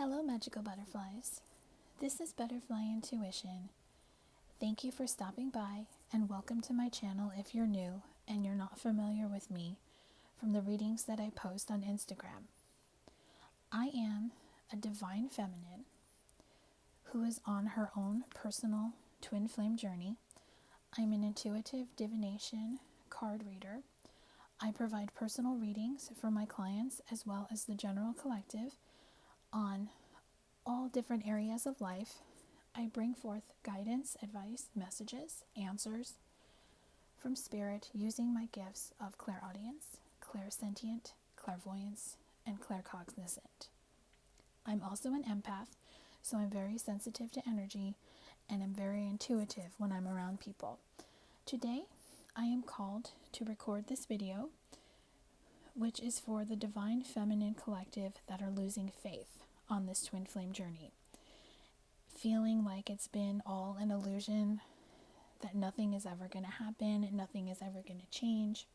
Hello, magical butterflies. This is Butterfly Intuition. Thank you for stopping by and welcome to my channel if you're new and you're not familiar with me from the readings that I post on Instagram. I am a divine feminine who is on her own personal twin flame journey. I'm an intuitive divination card reader. I provide personal readings for my clients as well as the general collective on all different areas of life. I bring forth guidance, advice, messages, answers from spirit using my gifts of clairaudience, clairsentient, clairvoyance, and claircognizant. I'm also an empath, so I'm very sensitive to energy and I'm very intuitive when I'm around people. Today, I am called to record this video, which is for the Divine Feminine Collective that are losing faith on this twin flame journey, feeling like it's been all an illusion, that nothing is ever going to happen, nothing is ever going to change.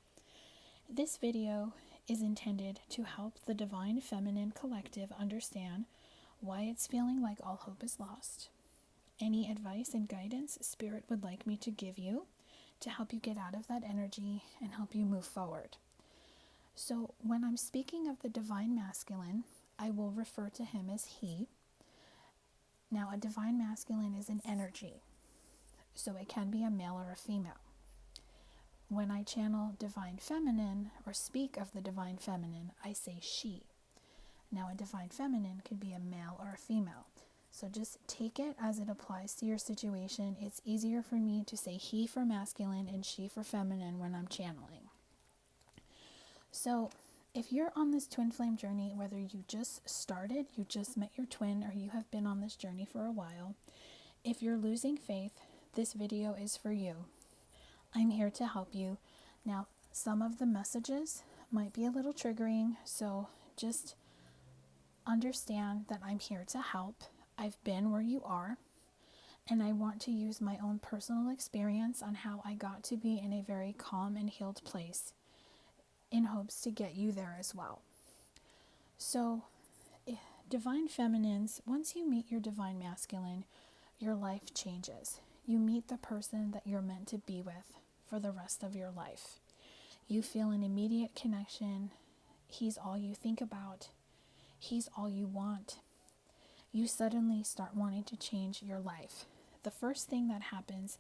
This video is intended to help the Divine Feminine Collective understand why it's feeling like all hope is lost, any advice and guidance Spirit would like me to give you to help you get out of that energy and help you move forward. So when I'm speaking of the Divine Masculine, I will refer to him as he. Now, a Divine Masculine is an energy, so it can be a male or a female. When I channel Divine Feminine or speak of the Divine Feminine, I say she. Now, a Divine Feminine could be a male or a female. So just take it as it applies to your situation. It's easier for me to say he for masculine and she for feminine when I'm channeling. So if you're on this twin flame journey, whether you just started, you just met your twin, or you have been on this journey for a while, if you're losing faith, this video is for you. I'm here to help you. Now, some of the messages might be a little triggering, so just understand that I'm here to help. I've been where you are, and I want to use my own personal experience on how I got to be in a very calm and healed place in hopes to get you there as well. So, Divine Feminines, once you meet your Divine Masculine, your life changes. You meet the person that you're meant to be with for the rest of your life. You feel an immediate connection. He's all you think about. He's all you want. You suddenly start wanting to change your life. The first thing that happens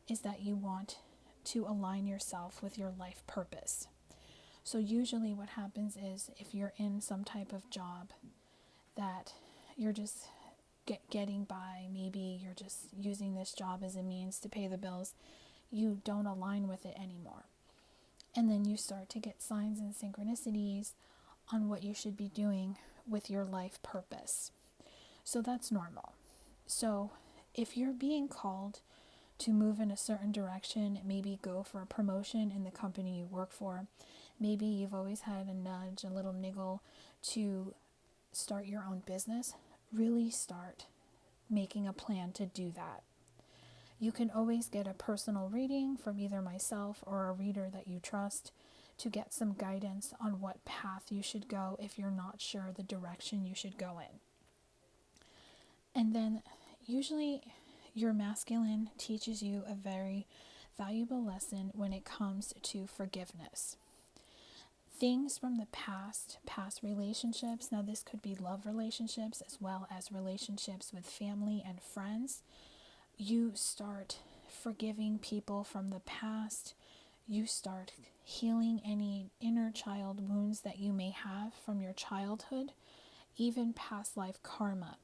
is that you want to align yourself with your life purpose. So usually what happens is if you're in some type of job that you're just getting by, maybe you're just using this job as a means to pay the bills, you don't align with it anymore. And then you start to get signs and synchronicities on what you should be doing with your life purpose. So that's normal. So if you're being called to move in a certain direction, maybe go for a promotion in the company you work for, maybe you've always had a nudge, a little niggle to start your own business, really start making a plan to do that. You can always get a personal reading from either myself or a reader that you trust to get some guidance on what path you should go if you're not sure the direction you should go in. And then usually your masculine teaches you a very valuable lesson when it comes to forgiveness. Things from the past relationships, now this could be love relationships as well as relationships with family and friends. You start forgiving people from the past. You start healing any inner child wounds that you may have from your childhood, even past life karma.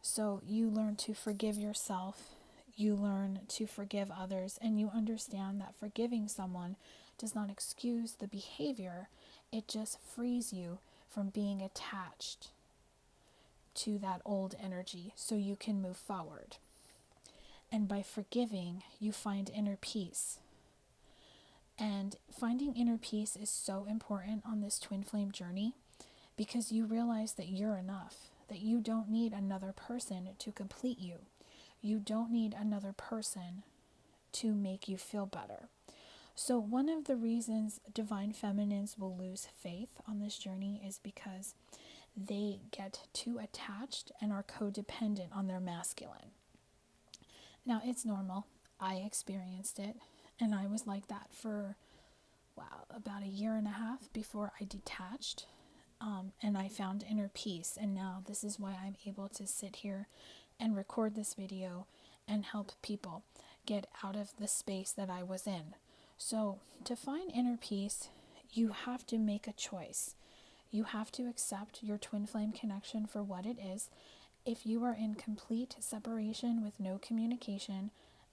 So you learn to forgive yourself, you learn to forgive others, and you understand that forgiving someone does not excuse the behavior. It just frees you from being attached to that old energy so you can move forward. And by forgiving, you find inner peace. And finding inner peace is so important on this twin flame journey because you realize that you're enough, that you don't need another person to complete you. You don't need another person to make you feel better. So one of the reasons Divine Feminines will lose faith on this journey is because they get too attached and are codependent on their masculine. Now, it's normal. I experienced it, and I was like that for, about a year and a half before I detached, and I found inner peace. And now this is why I'm able to sit here and record this video and help people get out of the space that I was in. So to find inner peace, you have to make a choice. You have to accept your twin flame connection for what it is. If you are in complete separation with no communication,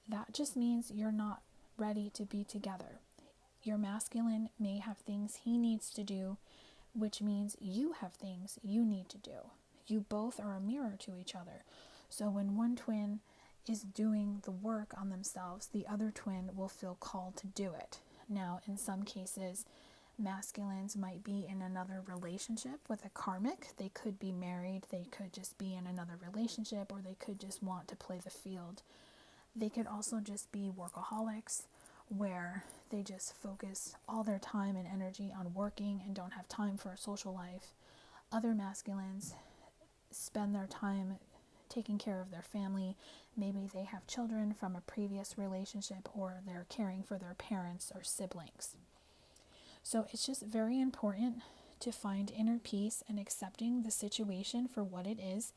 that just means you're not ready to be together. Your masculine may have things he needs to do, which means you have things you need to do. You both are a mirror to each other. So when one twin is doing the work on themselves, the other twin will feel called to do it. Now, in some cases, masculines might be in another relationship with a karmic. They could be married, they could just be in another relationship, or they could just want to play the field. They could also just be workaholics, where they just focus all their time and energy on working and don't have time for a social life. Other masculines spend their time taking care of their family. Maybe they have children from a previous relationship, or they're caring for their parents or siblings. So it's just very important to find inner peace and accepting the situation for what it is,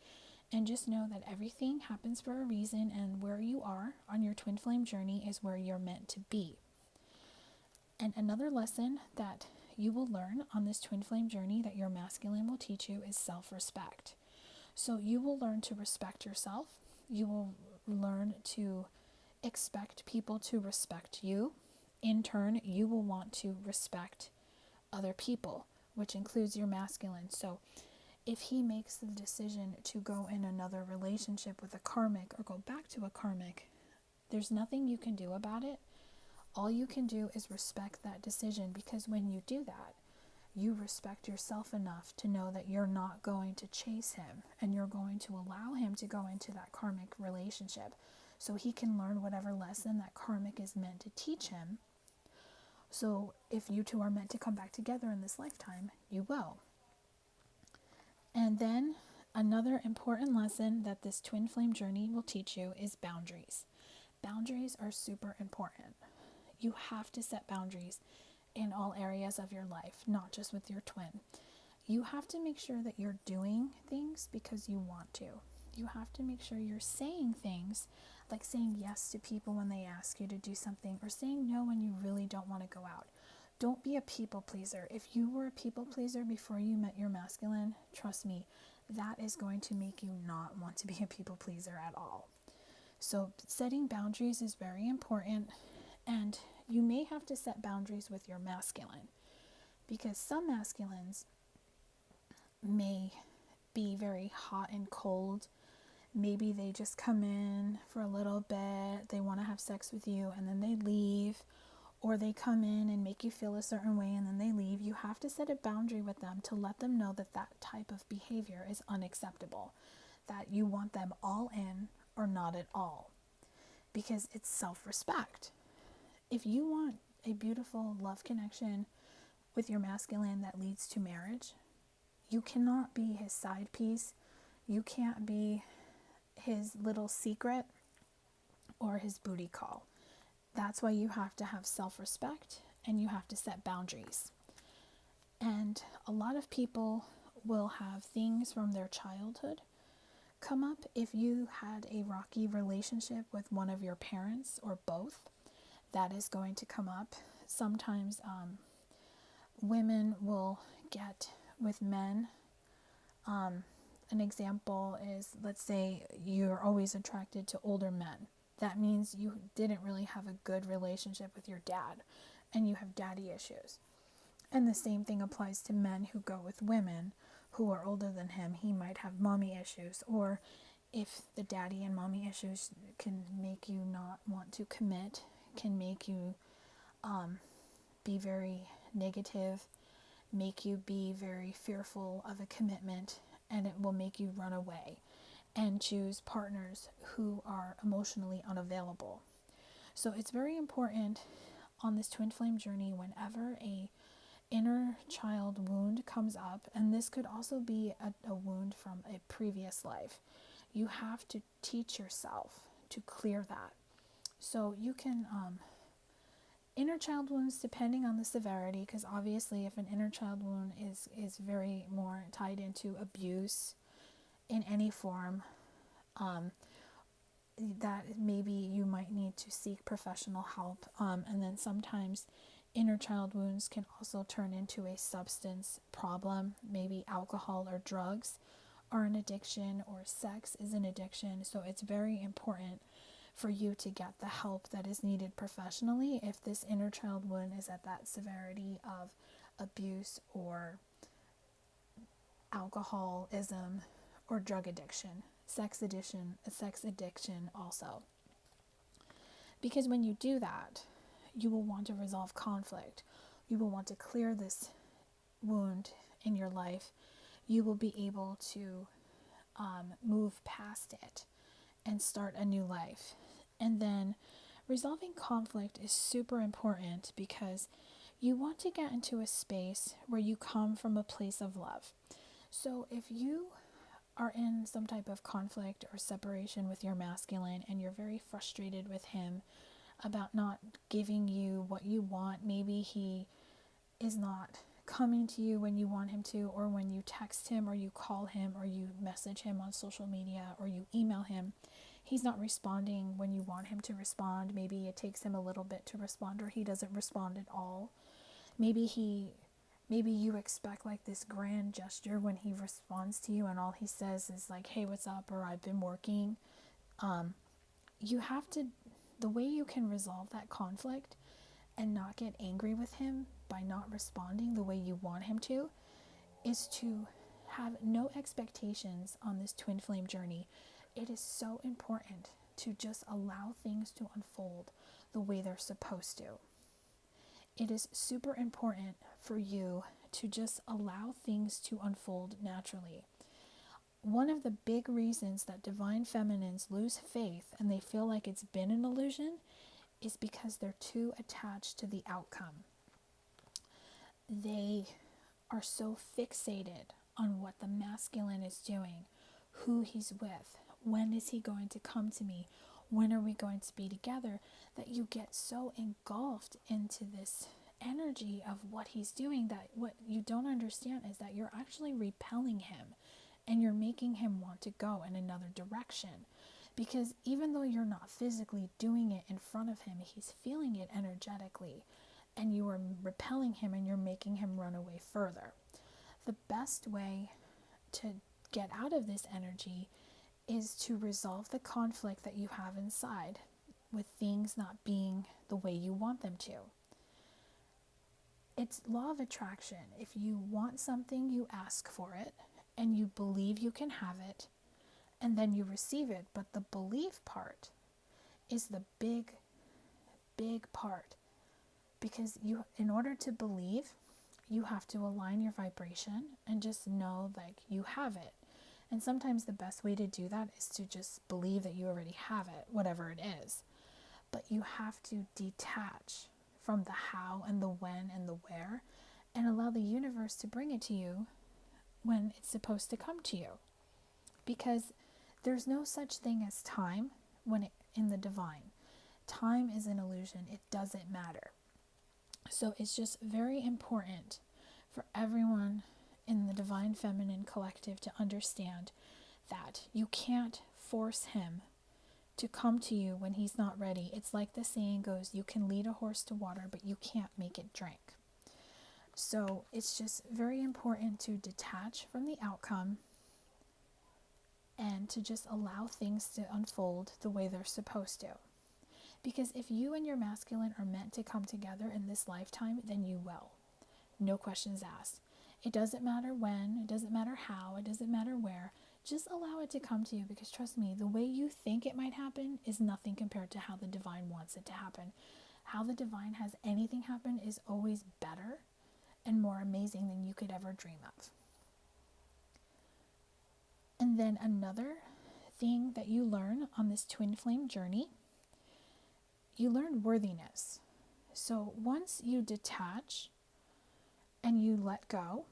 and just know that everything happens for a reason, and where you are on your twin flame journey is where you're meant to be. And another lesson that you will learn on this twin flame journey that your masculine will teach you is self-respect. So you will learn to respect yourself. You will learn to expect people to respect you. In turn, you will want to respect other people, which includes your masculine. So if he makes the decision to go in another relationship with a karmic or go back to a karmic, there's nothing you can do about it. All you can do is respect that decision, because when you do that, you respect yourself enough to know that you're not going to chase him, and you're going to allow him to go into that karmic relationship so he can learn whatever lesson that karmic is meant to teach him. So if you two are meant to come back together in this lifetime, you will. And then another important lesson that this twin flame journey will teach you is boundaries. Boundaries are super important. You have to set boundaries in all areas of your life, not just with your twin. You have to make sure that you're doing things because you want to. You have to make sure you're saying things, like saying yes to people when they ask you to do something, or saying no when you really don't want to go out. Don't be a people pleaser. If you were a people pleaser before you met your masculine, trust me, that is going to make you not want to be a people pleaser at all. So setting boundaries is very important, and you may have to set boundaries with your masculine, because some masculines may be very hot and cold. Maybe they just come in for a little bit, they want to have sex with you, and then they leave, or they come in and make you feel a certain way and then they leave. You have to set a boundary with them to let them know that that type of behavior is unacceptable, that you want them all in or not at all, because it's self-respect. If you want a beautiful love connection with your masculine that leads to marriage, you cannot be his side piece. You can't be his little secret or his booty call. That's why you have to have self-respect, and you have to set boundaries. And a lot of people will have things from their childhood come up. If you had a rocky relationship with one of your parents or both, that is going to come up. Sometimes women will get with men. An example is, let's say you're always attracted to older men. That means you didn't really have a good relationship with your dad, and you have daddy issues. And the same thing applies to men who go with women who are older than him. He might have mommy issues, or if the daddy and mommy issues can make you not want to commit, can make you be very negative, make you be very fearful of a commitment, and it will make you run away and choose partners who are emotionally unavailable. So it's very important on this twin flame journey, whenever a inner child wound comes up, and this could also be a wound from a previous life. You have to teach yourself to clear that. So you can, inner child wounds, depending on the severity, because obviously if an inner child wound is very more tied into abuse in any form, that maybe you might need to seek professional help. And then sometimes inner child wounds can also turn into a substance problem. Maybe alcohol or drugs are an addiction, or sex is an addiction. So it's very important for you to get the help that is needed professionally if this inner child wound is at that severity of abuse or alcoholism or drug addiction. Sex addiction also. Because when you do that, you will want to resolve conflict. You will want to clear this wound in your life. You will be able to move past it and start a new life. And then resolving conflict is super important because you want to get into a space where you come from a place of love. So if you are in some type of conflict or separation with your masculine and you're very frustrated with him about not giving you what you want, maybe he is not coming to you when you want him to, or when you text him or you call him or you message him on social media or you email him, he's not responding when you want him to respond. Maybe it takes him a little bit to respond, or he doesn't respond at all. Maybe you expect like this grand gesture when he responds to you and all he says is like, hey, what's up, or I've been working. You have to, the way you can resolve that conflict and not get angry with him by not responding the way you want him to, is to have no expectations on this twin flame journey. It is so important to just allow things to unfold the way they're supposed to. It is super important for you to just allow things to unfold naturally. One of the big reasons that divine feminines lose faith and they feel like it's been an illusion is because they're too attached to the outcome. They are so fixated on what the masculine is doing, who he's with, when is he going to come to me, when are we going to be together, that you get so engulfed into this energy of what he's doing that what you don't understand is that you're actually repelling him and you're making him want to go in another direction. Because even though you're not physically doing it in front of him, he's feeling it energetically, and you are repelling him and you're making him run away further. The best way to get out of this energy is to resolve the conflict that you have inside with things not being the way you want them to. It's law of attraction. If you want something, you ask for it, and you believe you can have it, and then you receive it. But the belief part is the big part, because you, in order to believe, you have to align your vibration and just know like you have it. And sometimes the best way to do that is to just believe that you already have it, whatever it is. But you have to detach from the how and the when and the where, and allow the universe to bring it to you when it's supposed to come to you. Because there's no such thing as time in the divine. Time is an illusion. It doesn't matter. So it's just very important for everyone in the divine feminine collective to understand that you can't force him to come to you when he's not ready. It's like the saying goes, you can lead a horse to water, but you can't make it drink. So it's just very important to detach from the outcome and to just allow things to unfold the way they're supposed to. Because if you and your masculine are meant to come together in this lifetime, then you will. No questions asked. It doesn't matter when, it doesn't matter how, it doesn't matter where. Just allow it to come to you, because trust me, the way you think it might happen is nothing compared to how the divine wants it to happen. How the divine has anything happen is always better and more amazing than you could ever dream of. And then another thing that you learn on this twin flame journey, you learn worthiness. So once you detach and you let go,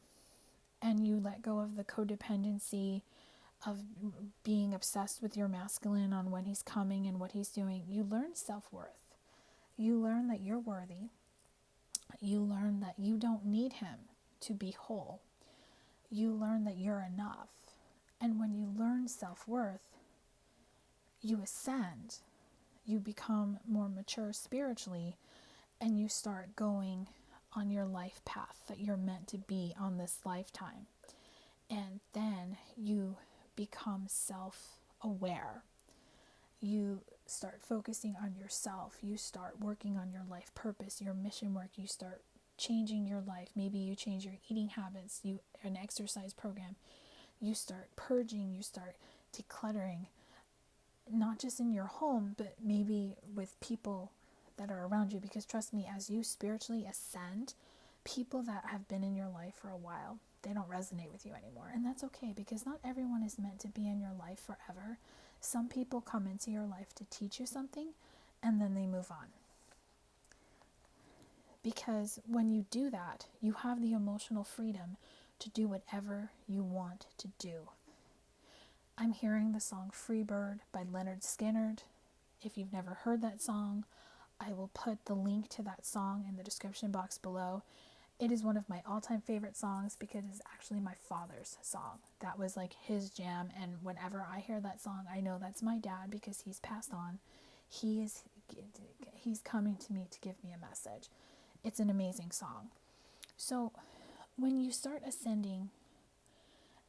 and you let go of the codependency of being obsessed with your masculine on when he's coming and what he's doing, you learn self-worth. You learn that you're worthy. You learn that you don't need him to be whole. You learn that you're enough. And when you learn self-worth, you ascend. You become more mature spiritually, and you start going on your life path that you're meant to be on this lifetime. And then you become self-aware. You start focusing on yourself. You start working on your life purpose, your mission work. You start changing your life. Maybe you change your eating habits, an exercise program. You start purging, you start decluttering, not just in your home, but maybe with people that are around you. Because trust me, as you spiritually ascend, people that have been in your life for a while, they don't resonate with you anymore. And that's okay, because not everyone is meant to be in your life forever. Some people come into your life to teach you something, and then they move on. Because when you do that, you have the emotional freedom to do whatever you want to do. I'm hearing the song Freebird by Lynyrd Skynyrd. If you've never heard that song, I will put the link to that song in the description box below. It is one of my all-time favorite songs because it's actually my father's song. That was like his jam, and whenever I hear that song, I know that's my dad because he's passed on. He's coming to me to give me a message. It's an amazing song. So when you start ascending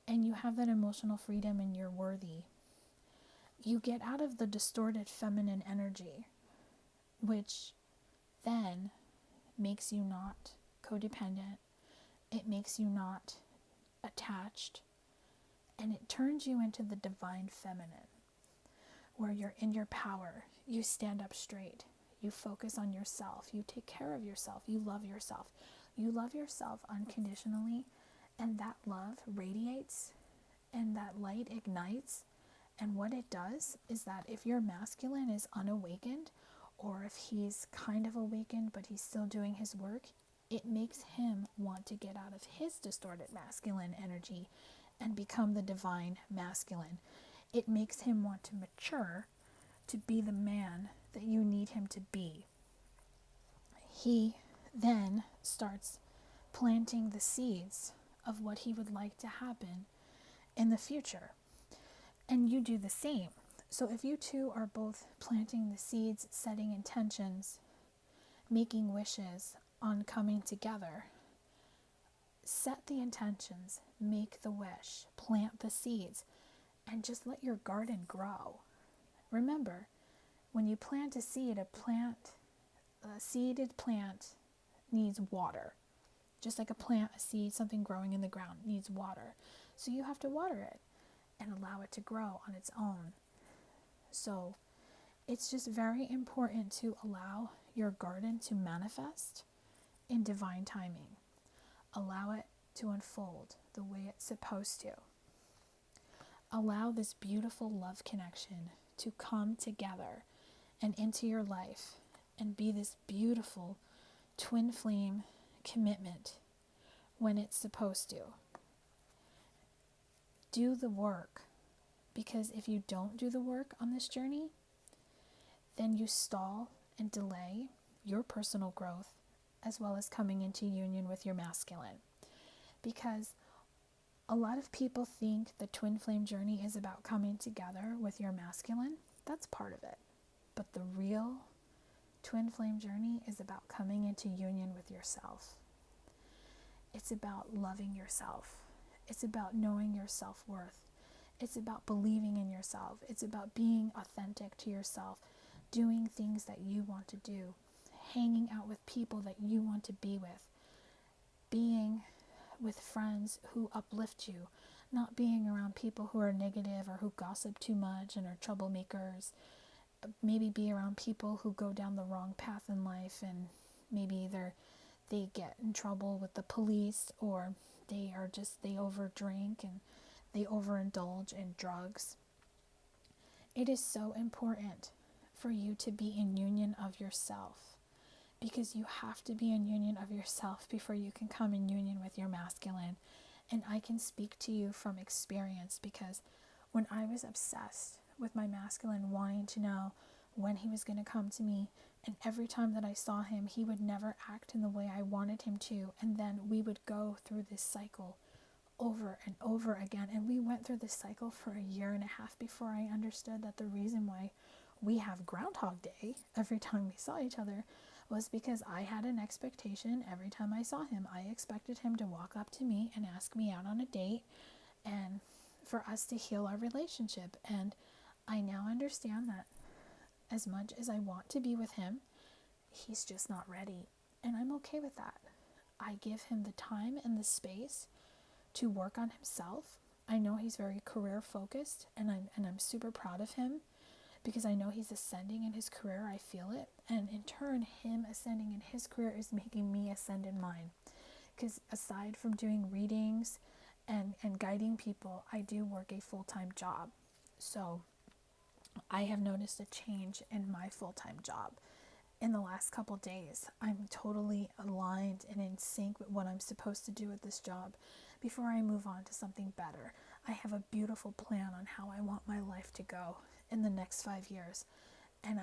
and you have that emotional freedom and you're worthy, you get out of the distorted feminine energy, which then makes you not codependent. It makes you not attached, and it turns you into the divine feminine, where you're in your power. You stand up straight. You focus on yourself. You take care of yourself. You love yourself. You love yourself unconditionally, and that love radiates and that light ignites. And what it does is that if your masculine is unawakened, or if he's kind of awakened but he's still doing his work, it makes him want to get out of his distorted masculine energy and become the divine masculine. It makes him want to mature to be the man that you need him to be. He then starts planting the seeds of what he would like to happen in the future. And you do the same. So if you two are both planting the seeds, setting intentions, making wishes on coming together, set the intentions, make the wish, plant the seeds, and just let your garden grow. Remember, when you plant a seed, a seeded plant needs water. Just like a seed, something growing in the ground needs water. So you have to water it and allow it to grow on its own. So it's just very important to allow your garden to manifest in divine timing. Allow it to unfold the way it's supposed to. Allow this beautiful love connection to come together and into your life and be this beautiful twin flame commitment when it's supposed to. Do the work, because if you don't do the work on this journey, then you stall and delay your personal growth as well as coming into union with your masculine. Because a lot of people think the twin flame journey is about coming together with your masculine. That's part of it. But the real twin flame journey is about coming into union with yourself. It's about loving yourself. It's about knowing your self-worth. It's about believing in yourself. It's about being authentic to yourself, doing things that you want to do, hanging out with people that you want to be with, being with friends who uplift you, not being around people who are negative or who gossip too much and are troublemakers. Maybe be around people who go down the wrong path in life, and maybe they get in trouble with the police, or they overdrink and they overindulge in drugs. It is so important for you to be in union of yourself, because you have to be in union of yourself before you can come in union with your masculine. And I can speak to you from experience, because when I was obsessed with my masculine, wanting to know when he was going to come to me, and every time that I saw him, he would never act in the way I wanted him to, and then we would go through this cycle over and over again. And we went through this cycle for a year and a half before I understood that the reason why we have Groundhog Day every time we saw each other was because I had an expectation. Every time I saw him, I expected him to walk up to me and ask me out on a date, and for us to heal our relationship. And I now understand that as much as I want to be with him, he's just not ready, and I'm okay with that. I give him the time and the space to work on himself. I know he's very career focused, and I'm super proud of him, because I know he's ascending in his career. I feel it, and in turn, him ascending in his career is making me ascend in mine. Because aside from doing readings and guiding people, I do work a full-time job. So I have noticed a change in my full-time job in the last couple days. I'm totally aligned and in sync with what I'm supposed to do with this job before I move on to something better. I have a beautiful plan on how I want my life to go in the next 5 years. And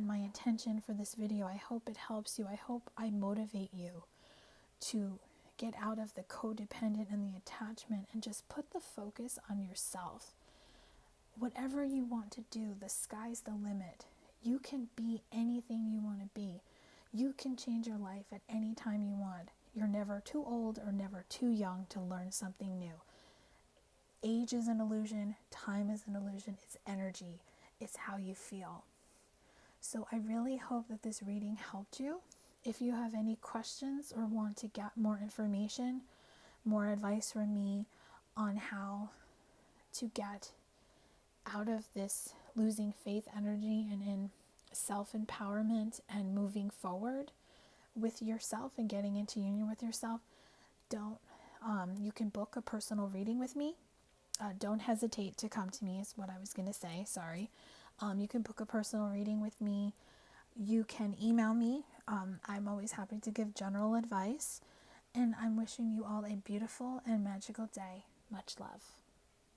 my intention for this video, I hope it helps you. I hope I motivate you to get out of the codependent and the attachment and just put the focus on yourself. Whatever you want to do, the sky's the limit. You can be anything you want to be. You can change your life at any time you want. You're never too old or never too young to learn something new. Age is an illusion. Time is an illusion. It's energy. It's how you feel. So I really hope that this reading helped you. If you have any questions or want to get more information, more advice from me on how to get out of this losing faith energy and in self-empowerment and moving forward with yourself and getting into union with yourself, you can book a personal reading with me. Don't hesitate to come to me is what I was going to say. Sorry. You can book a personal reading with me. You can email me. I'm always happy to give general advice. And I'm wishing you all a beautiful and magical day. Much love.